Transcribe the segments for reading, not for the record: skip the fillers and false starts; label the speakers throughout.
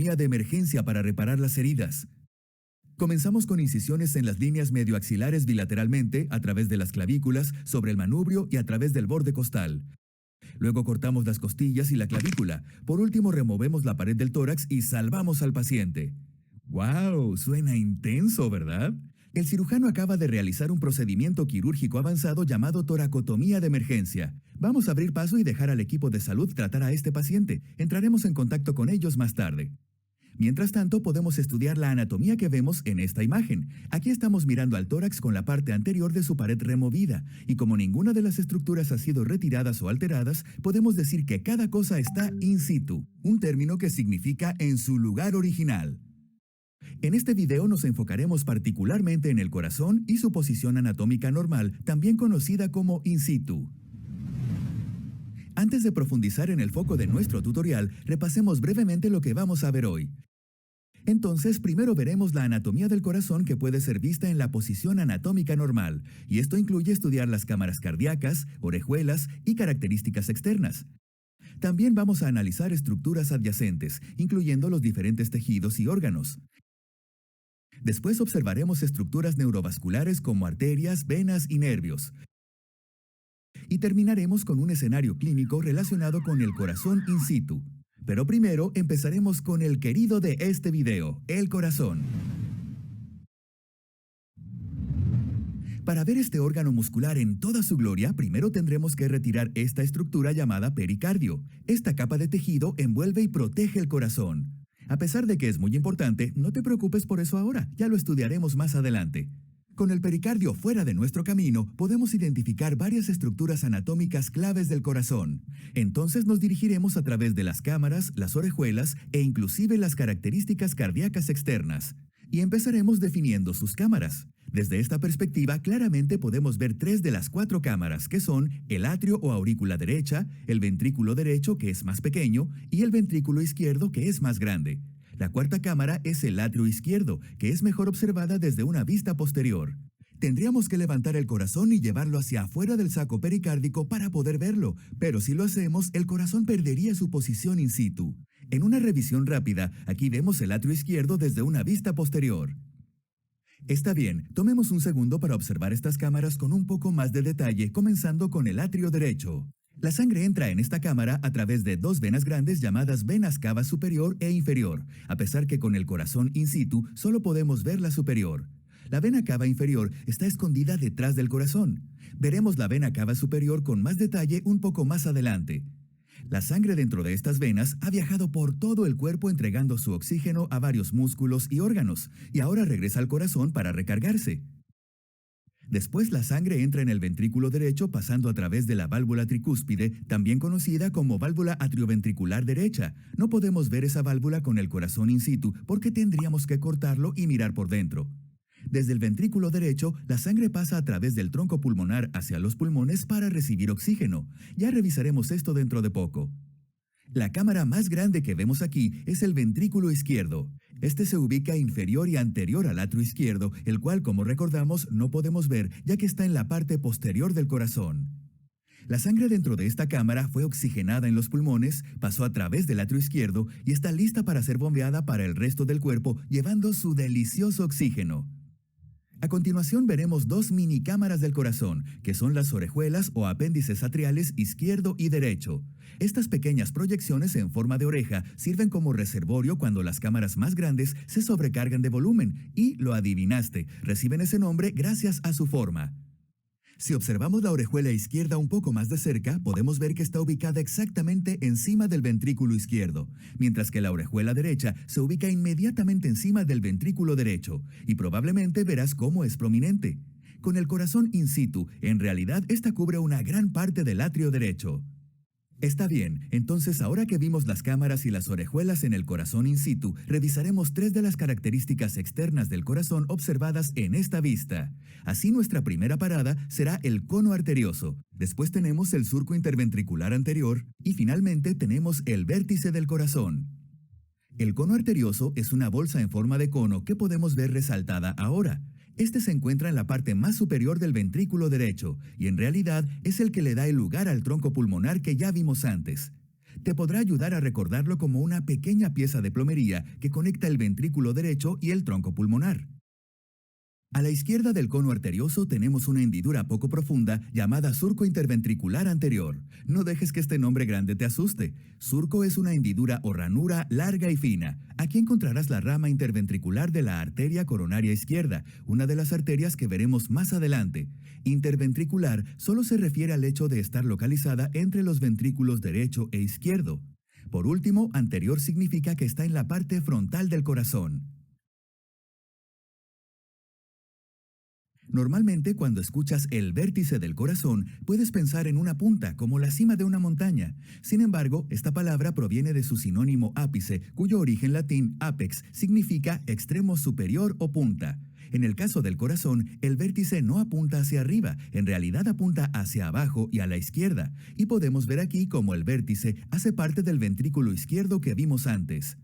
Speaker 1: de emergencia para reparar las heridas. Comenzamos con incisiones en las líneas medioaxilares bilateralmente, a través de las clavículas, sobre el manubrio y a través del borde costal. Luego cortamos las costillas y la clavícula. Por último, removemos la pared del tórax y salvamos al paciente. ¡Wow! Suena intenso, ¿verdad? El cirujano acaba de realizar un procedimiento quirúrgico avanzado llamado toracotomía de emergencia. Vamos a abrir paso y dejar al equipo de salud tratar a este paciente. Entraremos en contacto con ellos más tarde. Mientras tanto, podemos estudiar la anatomía que vemos en esta imagen. Aquí estamos mirando al tórax con la parte anterior de su pared removida, y como ninguna de las estructuras ha sido retiradas o alteradas, podemos decir que cada cosa está in situ, un término que significa en su lugar original. En este video nos enfocaremos particularmente en el corazón y su posición anatómica normal, también conocida como in situ. Antes de profundizar en el foco de nuestro tutorial, repasemos brevemente lo que vamos a ver hoy. Entonces, primero veremos la anatomía del corazón, que puede ser vista en la posición anatómica normal, y esto incluye estudiar las cámaras cardíacas, orejuelas y características externas. También vamos a analizar estructuras adyacentes, incluyendo los diferentes tejidos y órganos. Después observaremos estructuras neurovasculares como arterias, venas y nervios. Y terminaremos con un escenario clínico relacionado con el corazón in situ. Pero primero empezaremos con el querido de este video, el corazón. Para ver este órgano muscular en toda su gloria, primero tendremos que retirar esta estructura llamada pericardio. Esta capa de tejido envuelve y protege el corazón. A pesar de que es muy importante, no te preocupes por eso ahora, ya lo estudiaremos más adelante. Con el pericardio fuera de nuestro camino, podemos identificar varias estructuras anatómicas claves del corazón. Entonces nos dirigiremos a través de las cámaras, las orejuelas e inclusive las características cardíacas externas. Y empezaremos definiendo sus cámaras. Desde esta perspectiva, claramente podemos ver 3 de las 4 cámaras, que son el atrio o aurícula derecha, el ventrículo derecho, que es más pequeño, y el ventrículo izquierdo, que es más grande. La cuarta cámara es el atrio izquierdo, que es mejor observada desde una vista posterior. Tendríamos que levantar el corazón y llevarlo hacia afuera del saco pericárdico para poder verlo, pero si lo hacemos, el corazón perdería su posición in situ. En una revisión rápida, aquí vemos el atrio izquierdo desde una vista posterior. Está bien, tomemos un segundo para observar estas cámaras con un poco más de detalle, comenzando con el atrio derecho. La sangre entra en esta cámara a través de 2 venas grandes llamadas venas cava superior e inferior, a pesar que con el corazón in situ solo podemos ver la superior. La vena cava inferior está escondida detrás del corazón. Veremos la vena cava superior con más detalle un poco más adelante. La sangre dentro de estas venas ha viajado por todo el cuerpo entregando su oxígeno a varios músculos y órganos, y ahora regresa al corazón para recargarse. Después la sangre entra en el ventrículo derecho pasando a través de la válvula tricúspide, también conocida como válvula atrioventricular derecha. No podemos ver esa válvula con el corazón in situ porque tendríamos que cortarlo y mirar por dentro. Desde el ventrículo derecho, la sangre pasa a través del tronco pulmonar hacia los pulmones para recibir oxígeno. Ya revisaremos esto dentro de poco. La cámara más grande que vemos aquí es el ventrículo izquierdo. Este se ubica inferior y anterior al atrio izquierdo, el cual, como recordamos, no podemos ver ya que está en la parte posterior del corazón. La sangre dentro de esta cámara fue oxigenada en los pulmones, pasó a través del atrio izquierdo y está lista para ser bombeada para el resto del cuerpo, llevando su delicioso oxígeno. A continuación veremos 2 minicámaras del corazón, que son las orejuelas o apéndices atriales izquierdo y derecho. Estas pequeñas proyecciones en forma de oreja sirven como reservorio cuando las cámaras más grandes se sobrecargan de volumen, y lo adivinaste, reciben ese nombre gracias a su forma. Si observamos la orejuela izquierda un poco más de cerca, podemos ver que está ubicada exactamente encima del ventrículo izquierdo, mientras que la orejuela derecha se ubica inmediatamente encima del ventrículo derecho, y probablemente verás cómo es prominente. Con el corazón in situ, en realidad esta cubre una gran parte del atrio derecho. Está bien, entonces ahora que vimos las cámaras y las orejuelas en el corazón in situ, revisaremos 3 de las características externas del corazón observadas en esta vista. Así nuestra primera parada será el cono arterioso, después tenemos el surco interventricular anterior y finalmente tenemos el vértice del corazón. El cono arterioso es una bolsa en forma de cono que podemos ver resaltada ahora. Este se encuentra en la parte más superior del ventrículo derecho y en realidad es el que le da el lugar al tronco pulmonar que ya vimos antes. Te podrá ayudar a recordarlo como una pequeña pieza de plomería que conecta el ventrículo derecho y el tronco pulmonar. A la izquierda del cono arterioso tenemos una hendidura poco profunda llamada surco interventricular anterior. No dejes que este nombre grande te asuste. Surco es una hendidura o ranura larga y fina. Aquí encontrarás la rama interventricular de la arteria coronaria izquierda, una de las arterias que veremos más adelante. Interventricular solo se refiere al hecho de estar localizada entre los ventrículos derecho e izquierdo. Por último, anterior significa que está en la parte frontal del corazón. Normalmente, cuando escuchas el vértice del corazón, puedes pensar en una punta, como la cima de una montaña. Sin embargo, esta palabra proviene de su sinónimo ápice, cuyo origen latín apex significa extremo superior o punta. En el caso del corazón, el vértice no apunta hacia arriba, en realidad apunta hacia abajo y a la izquierda, y podemos ver aquí cómo el vértice hace parte del ventrículo izquierdo que vimos antes.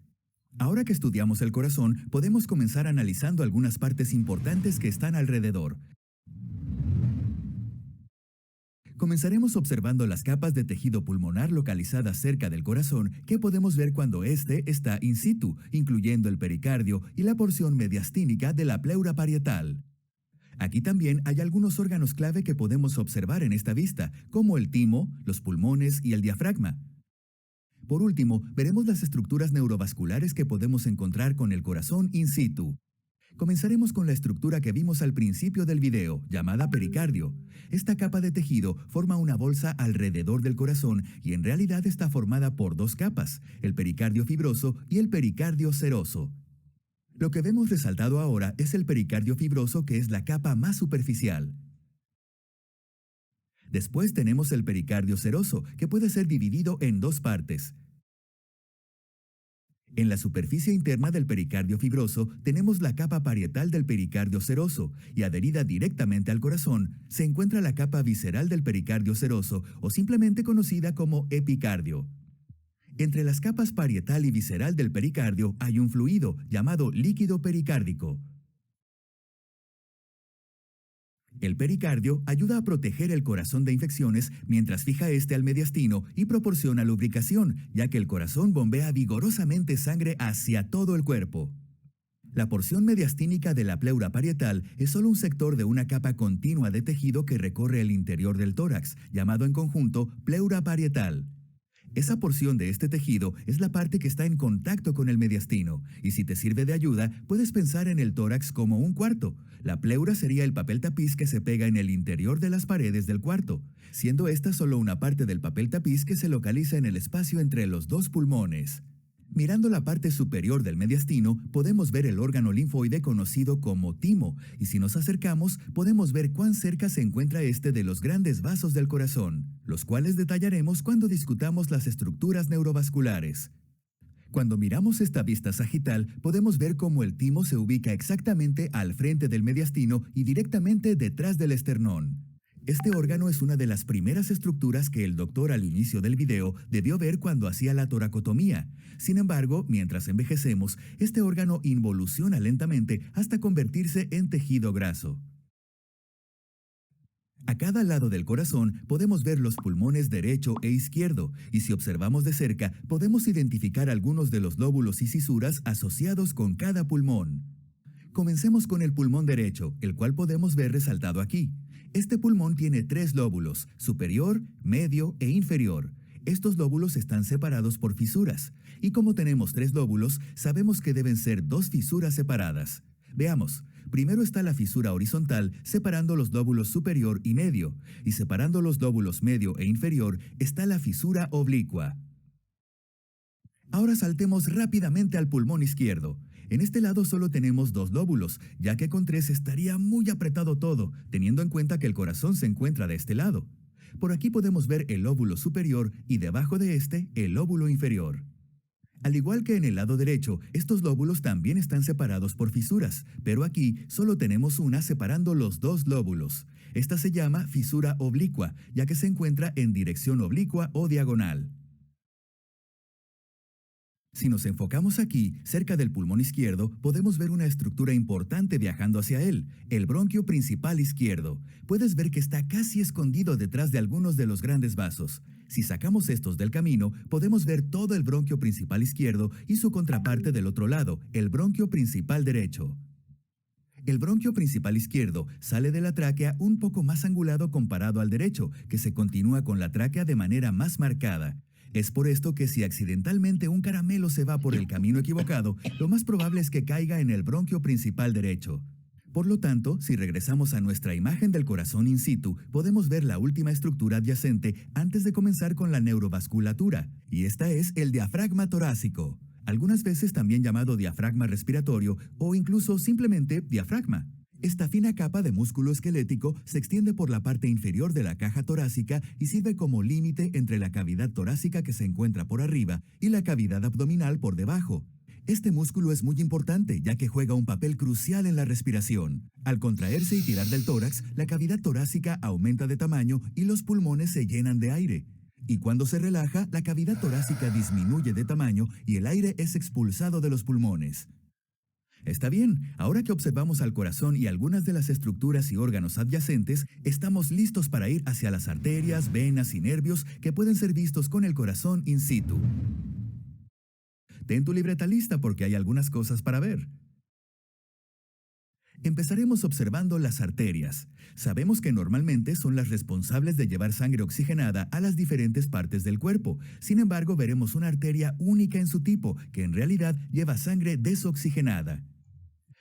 Speaker 1: Ahora que estudiamos el corazón, podemos comenzar analizando algunas partes importantes que están alrededor. Comenzaremos observando las capas de tejido pulmonar localizadas cerca del corazón que podemos ver cuando éste está in situ, incluyendo el pericardio y la porción mediastínica de la pleura parietal. Aquí también hay algunos órganos clave que podemos observar en esta vista, como el timo, los pulmones y el diafragma. Por último, veremos las estructuras neurovasculares que podemos encontrar con el corazón in situ. Comenzaremos con la estructura que vimos al principio del video, llamada pericardio. Esta capa de tejido forma una bolsa alrededor del corazón y en realidad está formada por dos capas, el pericardio fibroso y el pericardio seroso. Lo que vemos resaltado ahora es el pericardio fibroso, que es la capa más superficial. Después tenemos el pericardio seroso, que puede ser dividido en dos partes. En la superficie interna del pericardio fibroso tenemos la capa parietal del pericardio seroso y adherida directamente al corazón se encuentra la capa visceral del pericardio seroso, o simplemente conocida como epicardio. Entre las capas parietal y visceral del pericardio hay un fluido llamado líquido pericárdico. El pericardio ayuda a proteger el corazón de infecciones mientras fija este al mediastino y proporciona lubricación, ya que el corazón bombea vigorosamente sangre hacia todo el cuerpo. La porción mediastínica de la pleura parietal es solo un sector de una capa continua de tejido que recorre el interior del tórax, llamado en conjunto pleura parietal. Esa porción de este tejido es la parte que está en contacto con el mediastino, y si te sirve de ayuda, puedes pensar en el tórax como un cuarto. La pleura sería el papel tapiz que se pega en el interior de las paredes del cuarto, siendo esta solo una parte del papel tapiz que se localiza en el espacio entre los dos pulmones. Mirando la parte superior del mediastino, podemos ver el órgano linfoide conocido como timo, y si nos acercamos, podemos ver cuán cerca se encuentra este de los grandes vasos del corazón, los cuales detallaremos cuando discutamos las estructuras neurovasculares. Cuando miramos esta vista sagital, podemos ver cómo el timo se ubica exactamente al frente del mediastino y directamente detrás del esternón. Este órgano es una de las primeras estructuras que el doctor al inicio del video debió ver cuando hacía la toracotomía. Sin embargo, mientras envejecemos, este órgano involuciona lentamente hasta convertirse en tejido graso. A cada lado del corazón podemos ver los pulmones derecho e izquierdo, y si observamos de cerca podemos identificar algunos de los lóbulos y cisuras asociados con cada pulmón. Comencemos con el pulmón derecho, el cual podemos ver resaltado aquí. Este pulmón tiene tres lóbulos, superior, medio e inferior. Estos lóbulos están separados por fisuras, y como tenemos tres lóbulos, sabemos que deben ser dos fisuras separadas. Veamos. Primero está la fisura horizontal, separando los lóbulos superior y medio, y separando los lóbulos medio e inferior está la fisura oblicua. Ahora saltemos rápidamente al pulmón izquierdo. En este lado solo tenemos dos lóbulos, ya que con tres estaría muy apretado todo, teniendo en cuenta que el corazón se encuentra de este lado. Por aquí podemos ver el lóbulo superior y debajo de este el lóbulo inferior. Al igual que en el lado derecho, estos lóbulos también están separados por fisuras, pero aquí solo tenemos una separando los dos lóbulos. Esta se llama fisura oblicua, ya que se encuentra en dirección oblicua o diagonal. Si nos enfocamos aquí, cerca del pulmón izquierdo, podemos ver una estructura importante viajando hacia él, el bronquio principal izquierdo. Puedes ver que está casi escondido detrás de algunos de los grandes vasos. Si sacamos estos del camino, podemos ver todo el bronquio principal izquierdo y su contraparte del otro lado, el bronquio principal derecho. El bronquio principal izquierdo sale de la tráquea un poco más angulado comparado al derecho, que se continúa con la tráquea de manera más marcada. Es por esto que si accidentalmente un caramelo se va por el camino equivocado, lo más probable es que caiga en el bronquio principal derecho. Por lo tanto, si regresamos a nuestra imagen del corazón in situ, podemos ver la última estructura adyacente antes de comenzar con la neurovasculatura, y esta es el diafragma torácico, algunas veces también llamado diafragma respiratorio o incluso simplemente diafragma. Esta fina capa de músculo esquelético se extiende por la parte inferior de la caja torácica y sirve como límite entre la cavidad torácica que se encuentra por arriba y la cavidad abdominal por debajo. Este músculo es muy importante ya que juega un papel crucial en la respiración. Al contraerse y tirar del tórax, la cavidad torácica aumenta de tamaño y los pulmones se llenan de aire. Y cuando se relaja, la cavidad torácica disminuye de tamaño y el aire es expulsado de los pulmones. Está bien, ahora que observamos al corazón y algunas de las estructuras y órganos adyacentes, estamos listos para ir hacia las arterias, venas y nervios que pueden ser vistos con el corazón in situ. Ten tu libreta lista porque hay algunas cosas para ver. Empezaremos observando las arterias. Sabemos que normalmente son las responsables de llevar sangre oxigenada a las diferentes partes del cuerpo. Sin embargo, veremos una arteria única en su tipo, que en realidad lleva sangre desoxigenada.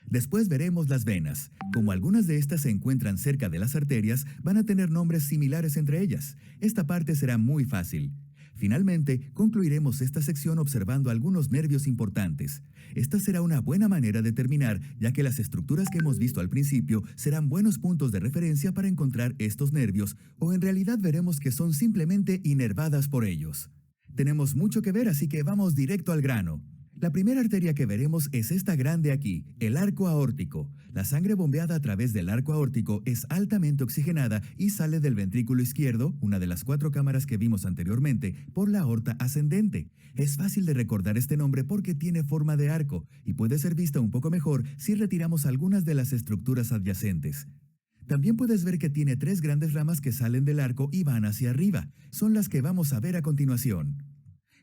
Speaker 1: Después veremos las venas. Como algunas de estas se encuentran cerca de las arterias, van a tener nombres similares entre ellas. Esta parte será muy fácil. Finalmente, concluiremos esta sección observando algunos nervios importantes. Esta será una buena manera de terminar, ya que las estructuras que hemos visto al principio serán buenos puntos de referencia para encontrar estos nervios, o en realidad veremos que son simplemente inervadas por ellos. Tenemos mucho que ver, así que vamos directo al grano. La primera arteria que veremos es esta grande aquí, el arco aórtico. La sangre bombeada a través del arco aórtico es altamente oxigenada y sale del ventrículo izquierdo, una de las 4 cámaras que vimos anteriormente, por la aorta ascendente. Es fácil de recordar este nombre porque tiene forma de arco y puede ser vista un poco mejor si retiramos algunas de las estructuras adyacentes. También puedes ver que tiene 3 grandes ramas que salen del arco y van hacia arriba. Son las que vamos a ver a continuación.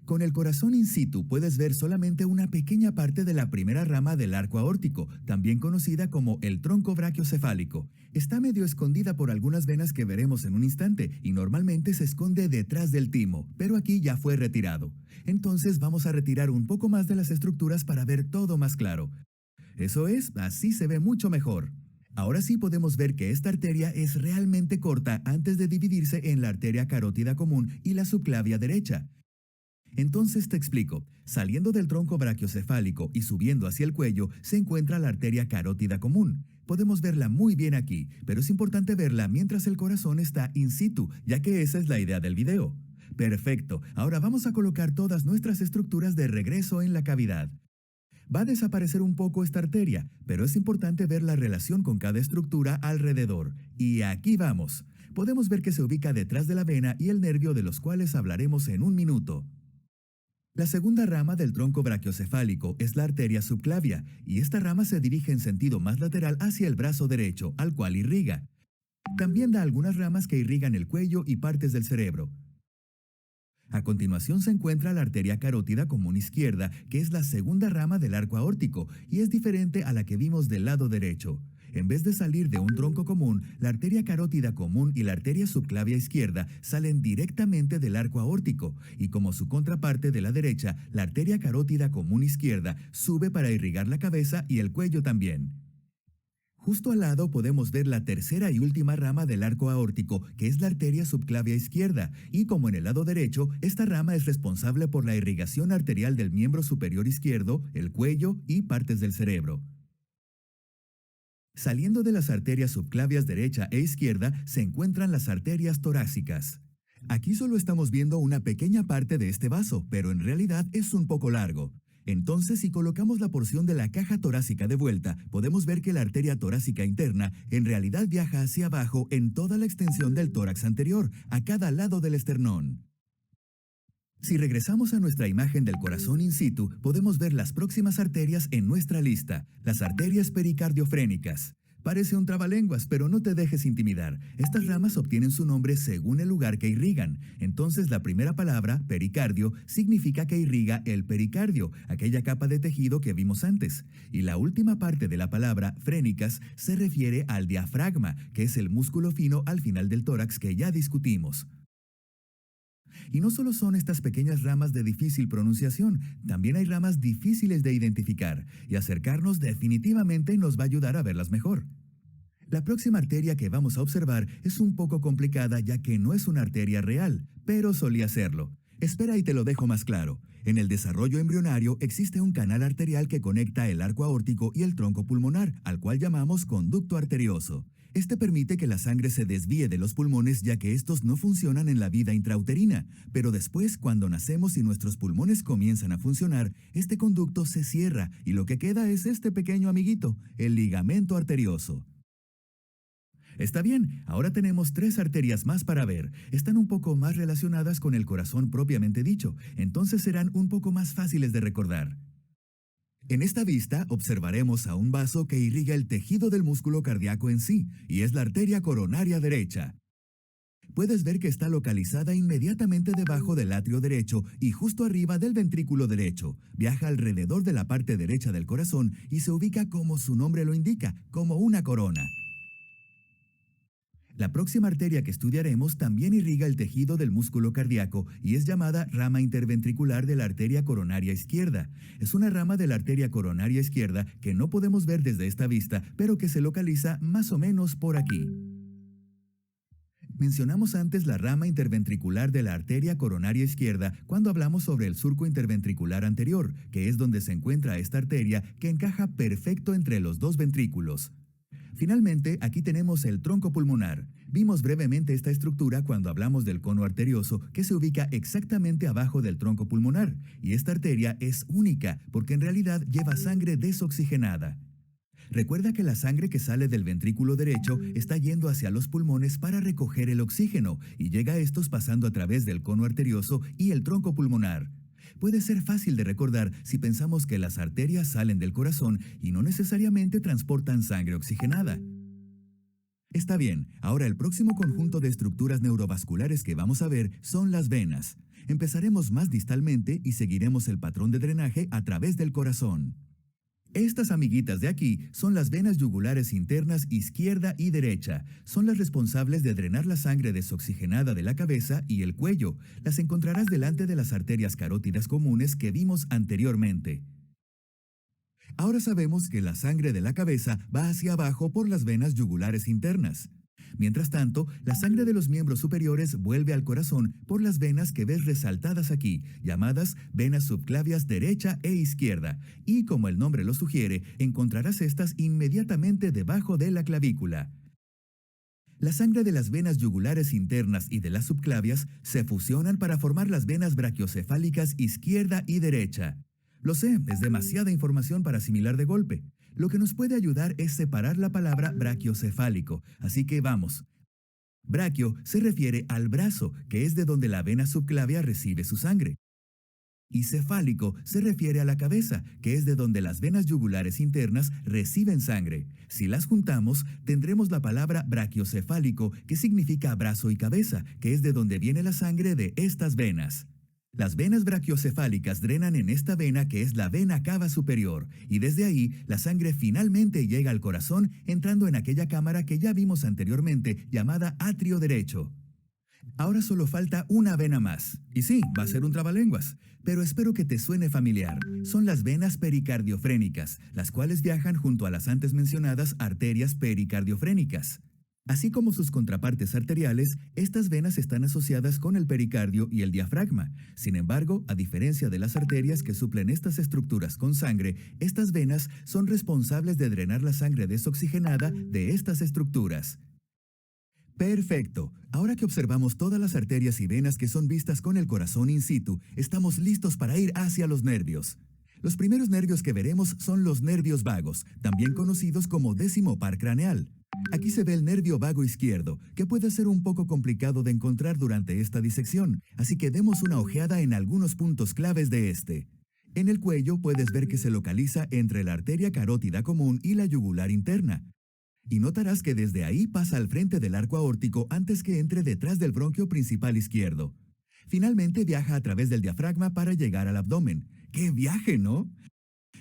Speaker 1: Con el corazón in situ puedes ver solamente una pequeña parte de la primera rama del arco aórtico, también conocida como el tronco brachiocefálico. Está medio escondida por algunas venas que veremos en un instante y normalmente se esconde detrás del timo, pero aquí ya fue retirado. Entonces vamos a retirar un poco más de las estructuras para ver todo más claro. Eso es, así se ve mucho mejor. Ahora sí podemos ver que esta arteria es realmente corta antes de dividirse en la arteria carótida común y la subclavia derecha. Entonces te explico. Saliendo del tronco brachiocefálico y subiendo hacia el cuello se encuentra la arteria carótida común. Podemos verla muy bien aquí, pero es importante verla mientras el corazón está in situ, ya que esa es la idea del video. Perfecto, ahora vamos a colocar todas nuestras estructuras de regreso en la cavidad. Va a desaparecer un poco esta arteria, pero es importante ver la relación con cada estructura alrededor. Y aquí vamos. Podemos ver que se ubica detrás de la vena y el nervio de los cuales hablaremos en un minuto. La segunda rama del tronco brachiocefálico es la arteria subclavia, y esta rama se dirige en sentido más lateral hacia el brazo derecho, al cual irriga. También da algunas ramas que irrigan el cuello y partes del cerebro. A continuación se encuentra la arteria carótida común izquierda, que es la segunda rama del arco aórtico, y es diferente a la que vimos del lado derecho. En vez de salir de un tronco común, la arteria carótida común y la arteria subclavia izquierda salen directamente del arco aórtico, y como su contraparte de la derecha, la arteria carótida común izquierda sube para irrigar la cabeza y el cuello también. Justo al lado podemos ver la tercera y última rama del arco aórtico, que es la arteria subclavia izquierda, y como en el lado derecho, esta rama es responsable por la irrigación arterial del miembro superior izquierdo, el cuello y partes del cerebro. Saliendo de las arterias subclavias derecha e izquierda se encuentran las arterias torácicas. Aquí solo estamos viendo una pequeña parte de este vaso, pero en realidad es un poco largo. Entonces, si colocamos la porción de la caja torácica de vuelta, podemos ver que la arteria torácica interna en realidad viaja hacia abajo en toda la extensión del tórax anterior, a cada lado del esternón. Si regresamos a nuestra imagen del corazón in situ, podemos ver las próximas arterias en nuestra lista, las arterias pericardiofrénicas. Parece un trabalenguas, pero no te dejes intimidar. Estas ramas obtienen su nombre según el lugar que irrigan. Entonces, la primera palabra, pericardio, significa que irriga el pericardio, aquella capa de tejido que vimos antes. Y la última parte de la palabra, frénicas, se refiere al diafragma, que es el músculo fino al final del tórax que ya discutimos. Y no solo son estas pequeñas ramas de difícil pronunciación, también hay ramas difíciles de identificar, y acercarnos definitivamente nos va a ayudar a verlas mejor. La próxima arteria que vamos a observar es un poco complicada ya que no es una arteria real, pero solía serlo. Espera y te lo dejo más claro. En el desarrollo embrionario existe un canal arterial que conecta el arco aórtico y el tronco pulmonar, al cual llamamos conducto arterioso. Este permite que la sangre se desvíe de los pulmones ya que estos no funcionan en la vida intrauterina, pero después, cuando nacemos y nuestros pulmones comienzan a funcionar, este conducto se cierra y lo que queda es este pequeño amiguito, el ligamento arterioso. Está bien, ahora tenemos tres arterias más para ver. Están un poco más relacionadas con el corazón propiamente dicho, entonces serán un poco más fáciles de recordar. En esta vista observaremos a un vaso que irriga el tejido del músculo cardíaco en sí, y es la arteria coronaria derecha. Puedes ver que está localizada inmediatamente debajo del atrio derecho y justo arriba del ventrículo derecho. Viaja alrededor de la parte derecha del corazón y se ubica como su nombre lo indica, como una corona. La próxima arteria que estudiaremos también irriga el tejido del músculo cardíaco y es llamada rama interventricular de la arteria coronaria izquierda. Es una rama de la arteria coronaria izquierda que no podemos ver desde esta vista, pero que se localiza más o menos por aquí. Mencionamos antes la rama interventricular de la arteria coronaria izquierda cuando hablamos sobre el surco interventricular anterior, que es donde se encuentra esta arteria que encaja perfecto entre los dos ventrículos. Finalmente, aquí tenemos el tronco pulmonar. Vimos brevemente esta estructura cuando hablamos del cono arterioso, que se ubica exactamente abajo del tronco pulmonar, y esta arteria es única porque en realidad lleva sangre desoxigenada. Recuerda que la sangre que sale del ventrículo derecho está yendo hacia los pulmones para recoger el oxígeno y llega a estos pasando a través del cono arterioso y el tronco pulmonar. Puede ser fácil de recordar si pensamos que las arterias salen del corazón y no necesariamente transportan sangre oxigenada. Está bien, ahora el próximo conjunto de estructuras neurovasculares que vamos a ver son las venas. Empezaremos más distalmente y seguiremos el patrón de drenaje a través del corazón. Estas amiguitas de aquí son las venas yugulares internas izquierda y derecha. Son las responsables de drenar la sangre desoxigenada de la cabeza y el cuello. Las encontrarás delante de las arterias carótidas comunes que vimos anteriormente. Ahora sabemos que la sangre de la cabeza va hacia abajo por las venas yugulares internas. Mientras tanto, la sangre de los miembros superiores vuelve al corazón por las venas que ves resaltadas aquí, llamadas venas subclavias derecha e izquierda, y como el nombre lo sugiere, encontrarás estas inmediatamente debajo de la clavícula. La sangre de las venas yugulares internas y de las subclavias se fusionan para formar las venas brachiocefálicas izquierda y derecha. Lo sé, es demasiada información para asimilar de golpe. Lo que nos puede ayudar es separar la palabra brachiocefálico, así que vamos. Brachio se refiere al brazo, que es de donde la vena subclavia recibe su sangre. Y cefálico se refiere a la cabeza, que es de donde las venas yugulares internas reciben sangre. Si las juntamos, tendremos la palabra brachiocefálico, que significa brazo y cabeza, que es de donde viene la sangre de estas venas. Las venas brachiocefálicas drenan en esta vena que es la vena cava superior, y desde ahí la sangre finalmente llega al corazón entrando en aquella cámara que ya vimos anteriormente llamada atrio derecho. Ahora solo falta una vena más. Y sí, va a ser un trabalenguas, pero espero que te suene familiar. Son las venas pericardiofrénicas, las cuales viajan junto a las antes mencionadas arterias pericardiofrénicas. Así como sus contrapartes arteriales, estas venas están asociadas con el pericardio y el diafragma. Sin embargo, a diferencia de las arterias que suplen estas estructuras con sangre, estas venas son responsables de drenar la sangre desoxigenada de estas estructuras. Perfecto. Ahora que observamos todas las arterias y venas que son vistas con el corazón in situ, estamos listos para ir hacia los nervios. Los primeros nervios que veremos son los nervios vagos, también conocidos como décimo par craneal. Aquí se ve el nervio vago izquierdo, que puede ser un poco complicado de encontrar durante esta disección, así que demos una ojeada en algunos puntos claves de este. En el cuello puedes ver que se localiza entre la arteria carótida común y la yugular interna. Y notarás que desde ahí pasa al frente del arco aórtico antes que entre detrás del bronquio principal izquierdo. Finalmente viaja a través del diafragma para llegar al abdomen. ¡Qué viaje!, ¿no?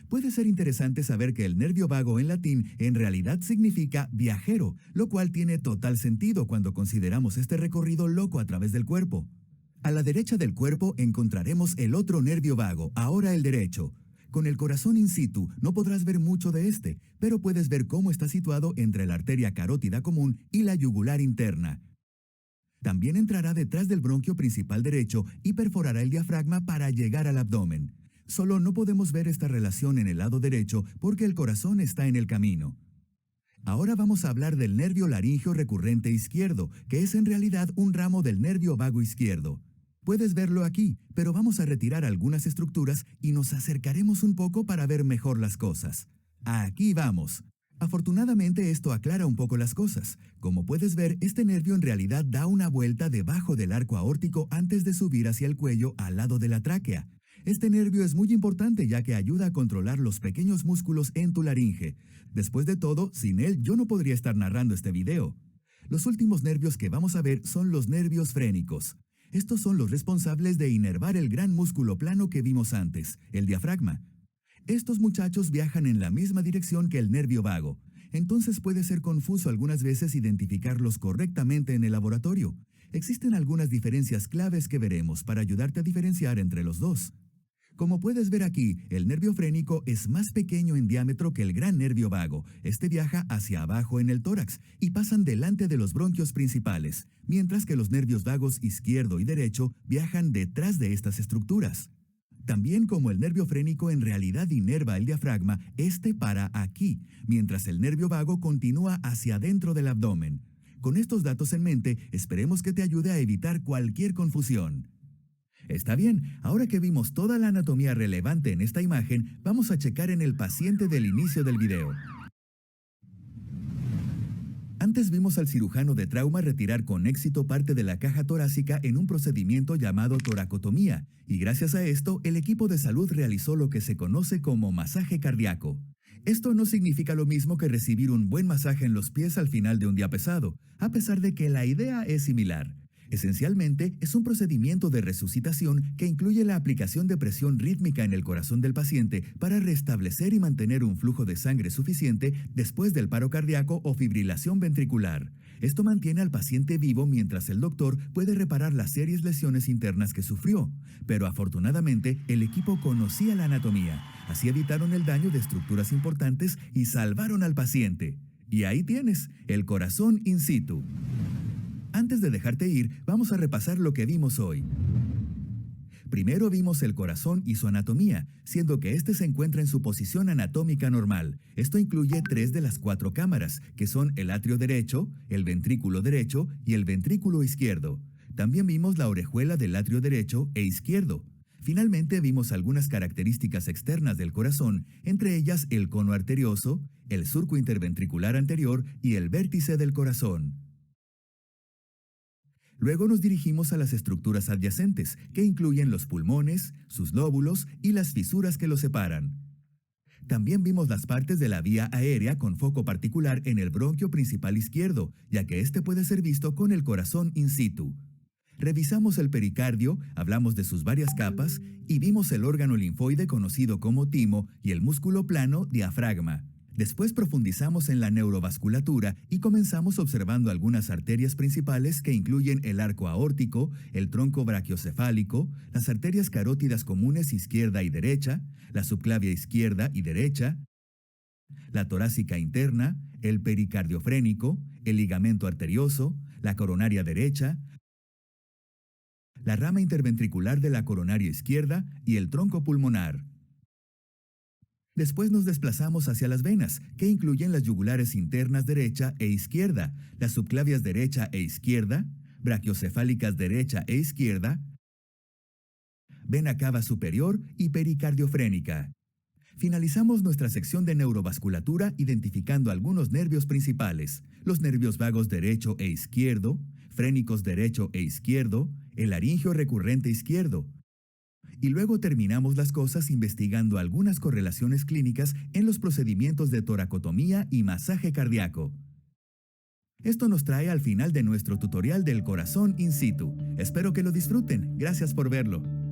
Speaker 1: Puede ser interesante saber que el nervio vago en latín en realidad significa viajero, lo cual tiene total sentido cuando consideramos este recorrido loco a través del cuerpo. A la derecha del cuerpo encontraremos el otro nervio vago, ahora el derecho. Con el corazón in situ no podrás ver mucho de este, pero puedes ver cómo está situado entre la arteria carótida común y la yugular interna. También entrará detrás del bronquio principal derecho y perforará el diafragma para llegar al abdomen. Solo no podemos ver esta relación en el lado derecho porque el corazón está en el camino. Ahora vamos a hablar del nervio laríngeo recurrente izquierdo, que es en realidad un ramo del nervio vago izquierdo. Puedes verlo aquí, pero vamos a retirar algunas estructuras y nos acercaremos un poco para ver mejor las cosas. Aquí vamos. Afortunadamente esto aclara un poco las cosas. Como puedes ver, este nervio en realidad da una vuelta debajo del arco aórtico antes de subir hacia el cuello al lado de la tráquea. Este nervio es muy importante ya que ayuda a controlar los pequeños músculos en tu laringe. Después de todo, sin él yo no podría estar narrando este video. Los últimos nervios que vamos a ver son los nervios frénicos. Estos son los responsables de inervar el gran músculo plano que vimos antes, el diafragma. Estos muchachos viajan en la misma dirección que el nervio vago, entonces puede ser confuso algunas veces identificarlos correctamente en el laboratorio. Existen algunas diferencias claves que veremos para ayudarte a diferenciar entre los dos. Como puedes ver aquí, el nervio frénico es más pequeño en diámetro que el gran nervio vago. Este viaja hacia abajo en el tórax y pasan delante de los bronquios principales, mientras que los nervios vagos izquierdo y derecho viajan detrás de estas estructuras. También como el nervio frénico en realidad inerva el diafragma, este para aquí, mientras el nervio vago continúa hacia adentro del abdomen. Con estos datos en mente, esperemos que te ayude a evitar cualquier confusión. Está bien, ahora que vimos toda la anatomía relevante en esta imagen, vamos a checar en el paciente del inicio del video. Antes vimos al cirujano de trauma retirar con éxito parte de la caja torácica en un procedimiento llamado toracotomía, y gracias a esto, el equipo de salud realizó lo que se conoce como masaje cardíaco. Esto no significa lo mismo que recibir un buen masaje en los pies al final de un día pesado, a pesar de que la idea es similar. Esencialmente, es un procedimiento de resucitación que incluye la aplicación de presión rítmica en el corazón del paciente para restablecer y mantener un flujo de sangre suficiente después del paro cardíaco o fibrilación ventricular. Esto mantiene al paciente vivo mientras el doctor puede reparar las serias lesiones internas que sufrió. Pero afortunadamente, el equipo conocía la anatomía, así evitaron el daño de estructuras importantes y salvaron al paciente. Y ahí tienes, el corazón in situ. Antes de dejarte ir, vamos a repasar lo que vimos hoy. Primero vimos el corazón y su anatomía, siendo que este se encuentra en su posición anatómica normal. Esto incluye 3 de las 4 cámaras, que son el atrio derecho, el ventrículo derecho y el ventrículo izquierdo. También vimos la orejuela del atrio derecho e izquierdo. Finalmente vimos algunas características externas del corazón, entre ellas el cono arterioso, el surco interventricular anterior y el vértice del corazón. Luego nos dirigimos a las estructuras adyacentes, que incluyen los pulmones, sus lóbulos y las fisuras que los separan. También vimos las partes de la vía aérea con foco particular en el bronquio principal izquierdo, ya que este puede ser visto con el corazón in situ. Revisamos el pericardio, hablamos de sus varias capas y vimos el órgano linfoide conocido como timo y el músculo plano diafragma. Después profundizamos en la neurovasculatura y comenzamos observando algunas arterias principales que incluyen el arco aórtico, el tronco brachiocefálico, las arterias carótidas comunes izquierda y derecha, la subclavia izquierda y derecha, la torácica interna, el pericardio frénico, el ligamento arterioso, la coronaria derecha, la rama interventricular de la coronaria izquierda y el tronco pulmonar. Después nos desplazamos hacia las venas, que incluyen las yugulares internas derecha e izquierda, las subclavias derecha e izquierda, brachiocefálicas derecha e izquierda, vena cava superior y pericardiofrénica. Finalizamos nuestra sección de neurovasculatura identificando algunos nervios principales, los nervios vagos derecho e izquierdo, frénicos derecho e izquierdo, el laringio recurrente izquierdo. Y luego terminamos las cosas investigando algunas correlaciones clínicas en los procedimientos de toracotomía y masaje cardíaco. Esto nos trae al final de nuestro tutorial del corazón in situ. Espero que lo disfruten. Gracias por verlo.